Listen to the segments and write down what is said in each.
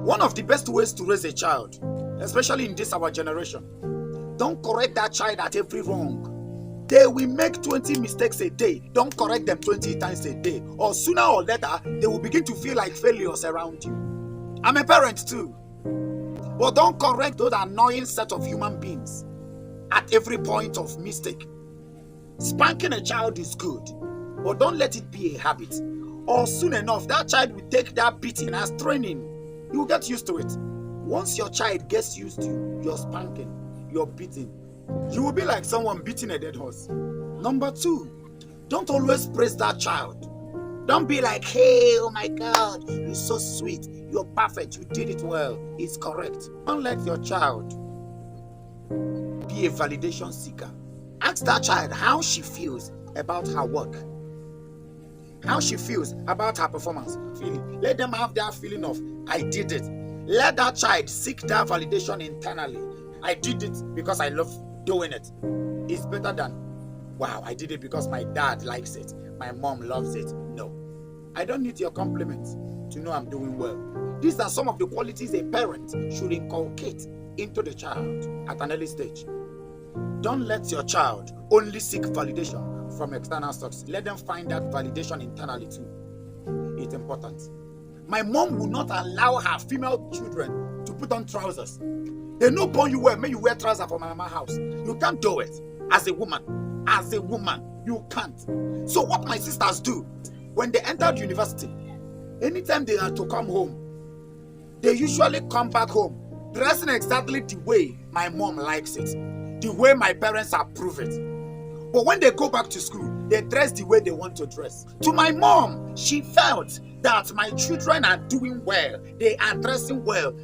One of the best ways to raise a child, especially in this our generation, don't correct that child at every wrong. They will make 20 mistakes a day. Don't correct them 20 times a day. Or sooner or later, they will begin to feel like failures around you. I'm a parent too. But don't correct those annoying set of human beings at every point of mistake. Spanking a child is good, but don't let it be a habit. Or soon enough, that child will take that beating as training. You will get used to it. Once your child gets used to your spanking, your beating, you will be like someone beating a dead horse. Number 2, don't always praise that child. Don't be like, hey, oh my God, you're so sweet, you're perfect, you did it well, it's correct. Don't let your child be a validation seeker. Ask that child how she feels about her work, how she feels about her performance. Let them have that feeling of, I did it. Let that child seek that validation internally. I did it because I love doing it. It's better than, wow, I did it because my dad likes it, my mom loves it. No, I don't need your compliments to know I'm doing well. These are some of the qualities a parent should inculcate into the child at an early stage. Don't let your child only seek validation from external sources. Let them find that validation internally too. It's important. My mom will not allow her female children to put on trousers. They know born you well, may you wear trousers for my mama house. You can't do it as a woman. As a woman, you can't. So what my sisters do, when they entered university, anytime they are to come home, they usually come back home dressing exactly the way my mom likes it, the way my parents approve it. But when they go back to school, they dress the way they want to dress. To my mom, she felt that my children are doing well, they are dressing well.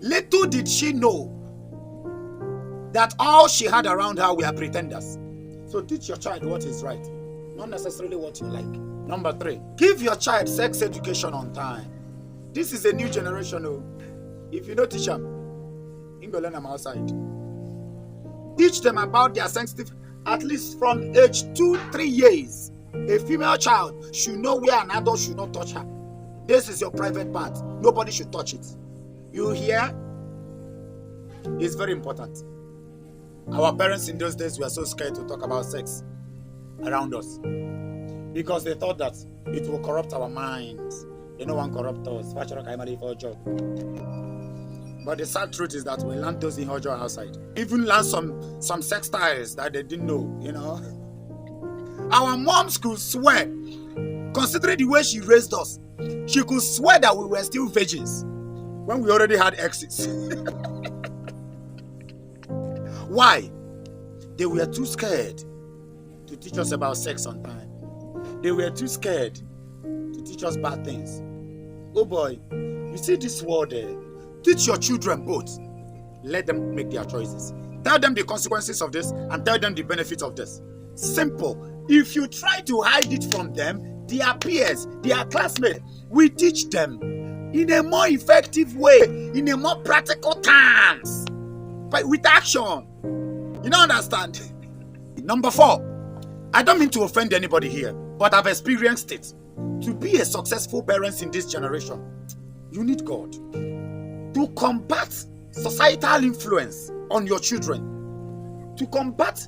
Little did she know that all she had around her were pretenders. So teach your child what is right, not necessarily what you like. Number 3, give your child sex education on time. This is a new generation. Oh. If you don't teach them, you go learn them outside. Teach them about their sensitive, at least from age 2-3 years. A female child should know where an adult should not touch her. This is your private part. Nobody should touch it. You hear? It's very important. Our parents in those days were so scared to talk about sex around us because they thought that it will corrupt our minds. No one corrupt us. But the sad truth is that we learned those in Hojo outside. Even learned some sex styles that they didn't know, Our moms could swear, considering the way she raised us, she could swear that we were still virgins when we already had exes. Why? They were too scared to teach us about sex on time. They were too scared to teach us bad things. Oh boy, you see this world there. Teach your children both. Let them make their choices. Tell them the consequences of this and tell them the benefits of this. Simple. If you try to hide it from them, their peers, their classmates, we teach them in a more effective way, in a more practical terms, but with action. You don't understand? Number 4, I don't mean to offend anybody here, but I've experienced it. To be a successful parent in this generation, you need God. To combat societal influence on your children, to combat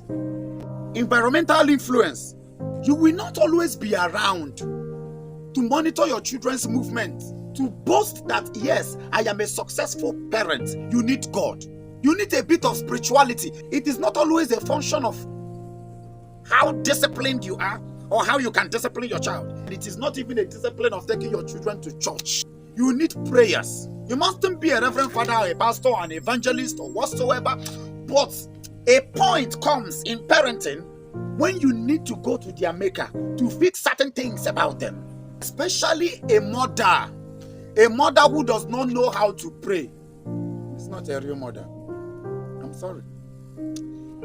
environmental influence, you will not always be around to monitor your children's movement, to boast that, yes, I am a successful parent. You need God. You need a bit of spirituality. It is not always a function of how disciplined you are or how you can discipline your child. It is not even a discipline of taking your children to church. You need prayers. You mustn't be a reverend father or a pastor or an evangelist or whatsoever, but a point comes in parenting when you need to go to their maker to fix certain things about them, especially a mother who does not know how to pray. It's not a real mother. I'm sorry.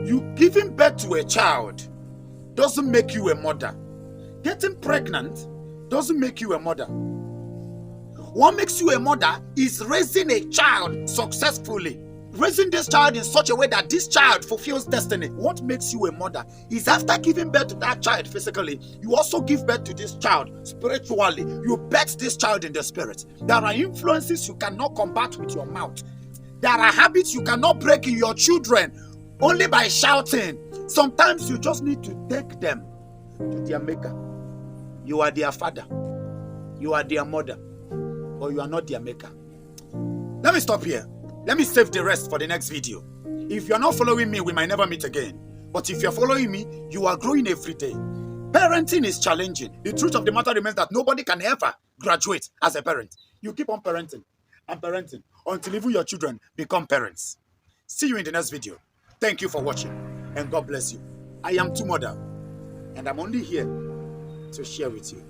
You giving birth to a child doesn't make you a mother. Getting pregnant doesn't make you a mother. What makes you a mother is raising a child successfully. raising this child in such a way that this child fulfills destiny. What makes you a mother is after giving birth to that child physically, you also give birth to this child spiritually. You birth this child in the spirit. There are influences you cannot combat with your mouth. There are habits you cannot break in your children only by shouting. Sometimes you just need to take them to their maker. You are their father, you are their mother, or you are not their maker. Let me stop here. Let me save the rest for the next video. If you're not following me, we might never meet again. But if you're following me, you are growing every day. Parenting is challenging. The truth of the matter remains that nobody can ever graduate as a parent. You keep on parenting and parenting until even your children become parents. See you in the next video. Thank you for watching, and God bless you. I am Tumodal, and I'm only here to share with you.